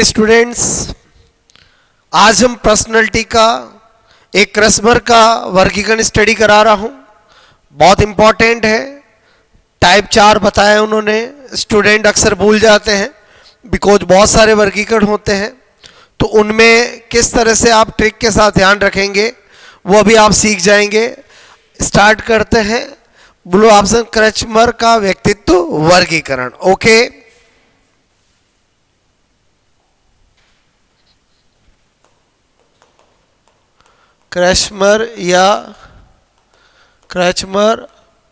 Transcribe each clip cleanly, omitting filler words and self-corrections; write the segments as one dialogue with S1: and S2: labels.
S1: Students, आज हम personality का एक क्रस्मर का वर्गीकरण स्टडी करा रहा हूं। बहुत इंपॉर्टेंट है। टाइप 4 बताया उन्होंने। स्टूडेंट अक्सर भूल जाते हैं बिकॉज बहुत सारे वर्गीकरण होते हैं, तो उनमें किस तरह से आप ट्रिक के साथ ध्यान रखेंगे वो अभी आप सीख जाएंगे। स्टार्ट करते हैं। ब्लू ऑप्शन, क्रस्मर का व्यक्तित्व वर्गीकरण। ओके, क्रस्मर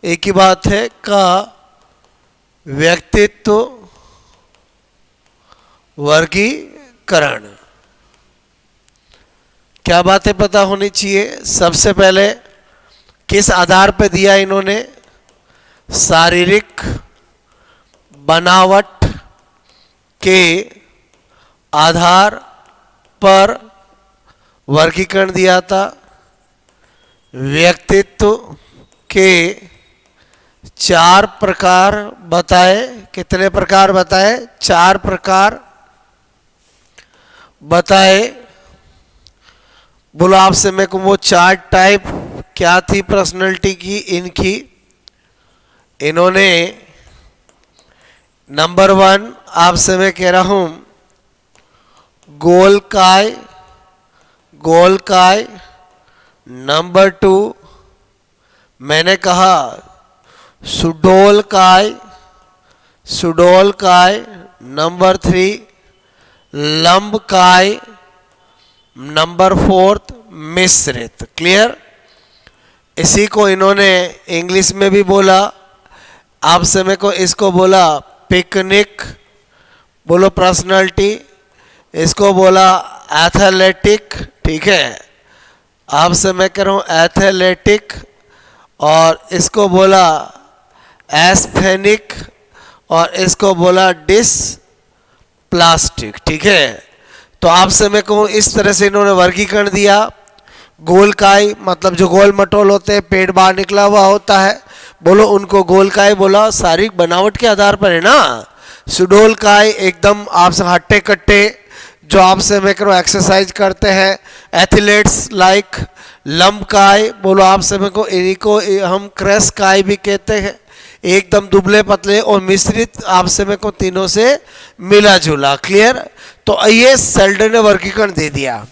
S1: एक ही बात है का व्यक्तित्व वर्गीकरण। क्या बातें पता होनी चाहिए? सबसे पहले किस आधार पर दिया इन्होंने? शारीरिक बनावट के आधार पर वर्गीकरण दिया था। व्यक्तित्व के 4 प्रकार बताए। कितने प्रकार बताए? 4 प्रकार बताए। बोलो आपसे मेरे को वो 4 टाइप क्या थी पर्सनैलिटी की इनकी? इन्होंने नंबर 1 आपसे मैं कह रहा हूं गोलकाय। नंबर 2 मैंने कहा सुडोलकाय। नंबर 3 लंबकाय। नंबर 4 मिश्रित। क्लियर? इसी को इन्होंने इंग्लिश में भी बोला। आपसे मेरे को इसको बोला पिकनिक। बोलो पर्सनैलिटी। इसको बोला एथलेटिक। ठीक है, आपसे मैं कह रहा हूं एथलेटिक। और इसको बोला एस्थेनिक और इसको बोला डिसप्लास्टिक। ठीक है, तो आपसे मैं कहूं इस तरह से इन्होंने वर्गीकरण दिया। गोलकाय मतलब जो गोल मटोल होते हैं, पेट बाहर निकला हुआ होता है, बोलो उनको गोलकाय बोला। शारीरिक बनावट के आधार पर है ना। सुडोलकाय एकदम आपसे हट्टे कट्टे, जो आपसे मैं करो एक्सरसाइज करते हैं, एथलीट्स लाइक। लंबकाय बोलो आपसे मेरे को इन्हीं को हम क्रस्काय भी कहते हैं, एकदम दुबले पतले। और मिश्रित आपसे मेरे को तीनों से मिला जुला। क्लियर? तो ये सेल्डन ने वर्गीकरण दे दिया।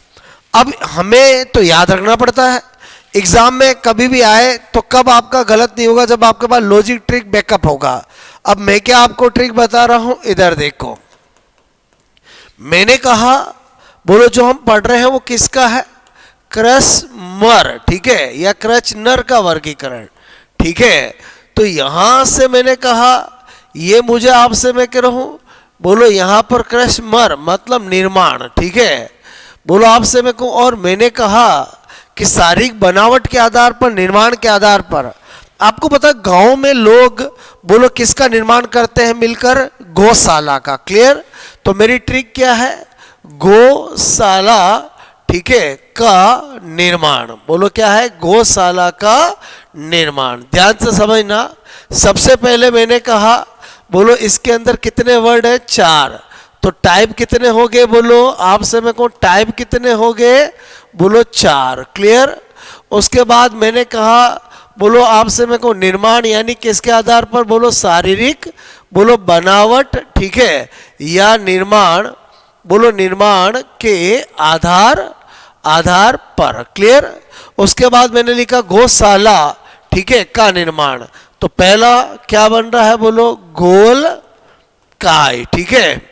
S1: अब हमें तो याद रखना पड़ता है एग्जाम में कभी भी आए तो कब आपका गलत नहीं होगा, जब आपके पास लॉजिक ट्रिक बैकअप होगा। अब मैं क्या आपको ट्रिक बता रहा हूं, इधर देखो। मैंने कहा बोलो जो हम पढ़ रहे हैं वो किसका है? क्रस्मर। ठीक है, या क्रस्मर का वर्गीकरण। ठीक है, तो यहां से मैंने कहा ये मुझे आपसे मैं कह रहा हूं, बोलो यहां पर क्रस्मर मतलब निर्माण। ठीक है, बोलो आपसे मैं कहूं। और मैंने कहा कि शारीरिक बनावट के आधार पर, निर्माण के आधार पर। आपको पता गांव में लोग बोलो किसका निर्माण करते हैं मिलकर? गौशाला का। क्लियर? तो मेरी ट्रिक क्या है? गौशाला। ठीक है, का निर्माण। बोलो क्या है? गौशाला का निर्माण। ध्यान से समझना। सबसे पहले मैंने कहा बोलो इसके अंदर कितने वर्ड है? 4। तो टाइप कितने हो गए? बोलो आपसे मैं कहूं टाइप कितने हो गए? बोलो 4। क्लियर? उसके बाद मैंने कहा बोलो आपसे मैं कहूं निर्माण यानी किसके आधार पर? बोलो शारीरिक बोलो बनावट। ठीक है, या निर्माण बोलो निर्माण के आधार पर। क्लियर? उसके बाद मैंने लिखा गौशाला। ठीक है, का निर्माण। तो पहला क्या बन रहा है? बोलो गोलकाय। ठीक है,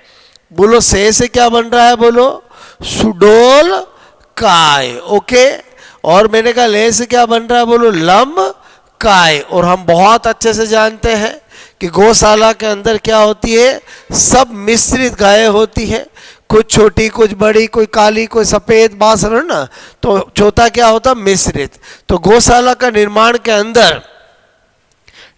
S1: बोलो से क्या बन रहा है? बोलो सुडोलकाय। ओके, और मैंने कहा ले से क्या बन रहा है? बोलो लंबकाय। और हम बहुत अच्छे से जानते हैं कि गौशाला के अंदर क्या होती है? सब मिश्रित गायें होती है, कुछ छोटी कुछ बड़ी, कोई काली कोई सफेद बासर है ना। तो चौथा क्या होता? मिश्रित। तो गौशाला का निर्माण के अंदर,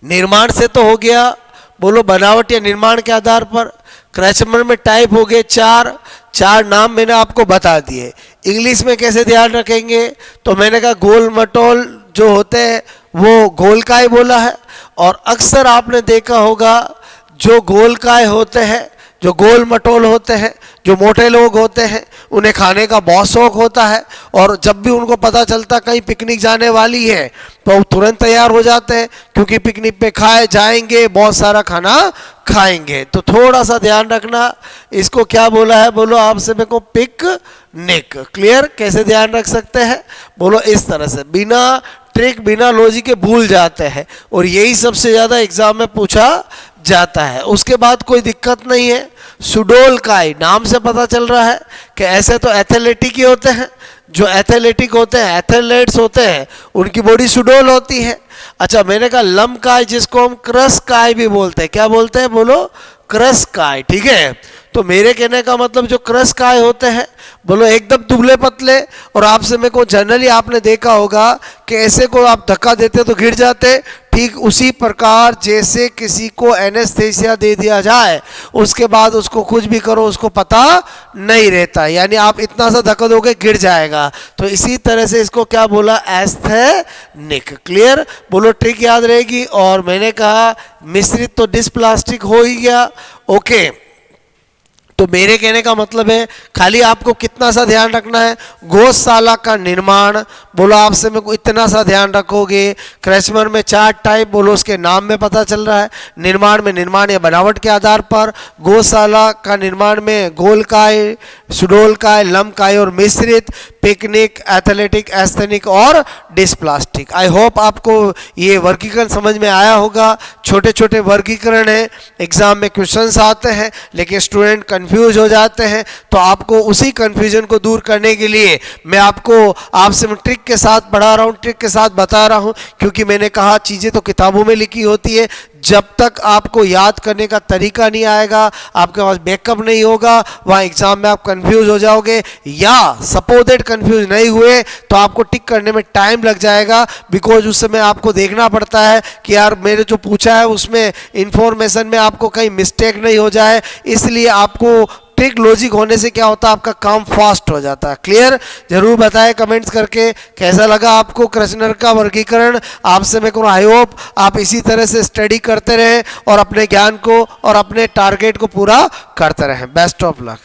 S1: निर्माण से तो हो गया बोलो बनावट या निर्माण के आधार पर। क्रस्मर में टाइप हो गए 4 नाम मैंने आपको बता दिए। इंग्लिश में कैसे ध्यान रखेंगे? तो मैंने कहा गोल मटोल जो होते हैं वो गोलकाय बोला है। और अक्सर आपने देखा होगा जो गोलकाय होते हैं, जो गोल मटोल होते हैं, जो मोटे लोग होते हैं, उन्हें खाने का बहुत शौक होता है और जब भी उनको पता चलता कहीं पिकनिक जाने वाली है तो वो तुरंत तैयार हो जाते हैं, क्योंकि पिकनिक पे खाए जाएंगे, बहुत सारा खाना खाएंगे। तो थोड़ा सा ध्यान रखना, इसको क्या बोला है, बोलो आपसे मेरे को पिकनिक। क्लियर? कैसे ध्यान रख सकते हैं, बोलो इस तरह से, बिना ट्रिक बिना लॉजिक के भूल जाते हैं और यही सबसे ज़्यादा एग्जाम में पूछा जाता है। उसके बाद कोई दिक्कत नहीं है। सुडोलकाई नाम से पता चल रहा है कि ऐसे तो एथलेटिक ही होते हैं, जो एथलेटिक होते हैं, एथलेट्स होते हैं, उनकी बॉडी सुडोल होती है। अच्छा, मैंने कहा लम्बकाय, जिसको हम क्रसकाय भी बोलते हैं, क्या बोलते हैं, बोलो क्रसकाय। ठीक है, तो मेरे कहने का मतलब जो क्रसकाय होते हैं, बोलो एकदम दुबले पतले, और आपसे मेरे को जनरली आपने देखा होगा कि ऐसे को आप धक्का देते तो गिर जाते, ठीक उसी प्रकार जैसे किसी को एनेस्थेसिया दे दिया जाए, उसके बाद उसको कुछ भी करो उसको पता नहीं रहता, यानी आप इतना सा धक्का दोगे गिर जाएगा। तो इसी तरह से इसको क्या बोला, एस्थेनिक। क्लियर? बोलो ट्रिक याद रहेगी। और मैंने कहा मिश्रित तो डिस्प्लास्टिक हो ही गया। ओके, तो मेरे कहने का मतलब है खाली आपको कितना सा ध्यान रखना है, गौशाला का निर्माण, बोलो आपसे मेरे को इतना सा ध्यान रखोगे। क्रैचमर में 4 टाइप, बोलो उसके नाम में पता चल रहा है। निर्माण में निर्माण या बनावट के आधार पर, गौशाला का निर्माण में गोलकाय, सुडोलकाय, लम्बकाय और मिश्रित, पिकनिक, एथलेटिक, एस्थेनिक और डिस्प्लास्टिक। आई होप आपको ये वर्गीकरण समझ में आया होगा। छोटे छोटे वर्गीकरण है, एग्जाम में क्वेश्चंस आते हैं लेकिन स्टूडेंट कंफ्यूज हो जाते हैं, तो आपको उसी कंफ्यूजन को दूर करने के लिए मैं आपसे ट्रिक के साथ पढ़ा रहा हूँ, ट्रिक के साथ बता रहा हूँ, क्योंकि मैंने कहा चीज़ें तो किताबों में लिखी होती है, जब तक आपको याद करने का तरीका नहीं आएगा, आपके पास बैकअप नहीं होगा, वहाँ एग्जाम में आप कंफ्यूज हो जाओगे, या सपोजेड कंफ्यूज नहीं हुए तो आपको टिक करने में टाइम लग जाएगा, बिकॉज उस समय आपको देखना पड़ता है कि यार मेरे जो पूछा है उसमें इंफॉर्मेशन में आपको कहीं मिस्टेक नहीं हो जाए, इसलिए आपको ट्रिक लॉजिक होने से क्या होता है, आपका काम फास्ट हो जाता है। क्लियर? जरूर बताएं कमेंट्स करके कैसा लगा आपको क्रैचमर का वर्गीकरण। आपसे मैं कहूँ आई होप आप इसी तरह से स्टडी करते रहें और अपने ज्ञान को और अपने टारगेट को पूरा करते रहें। Best of luck.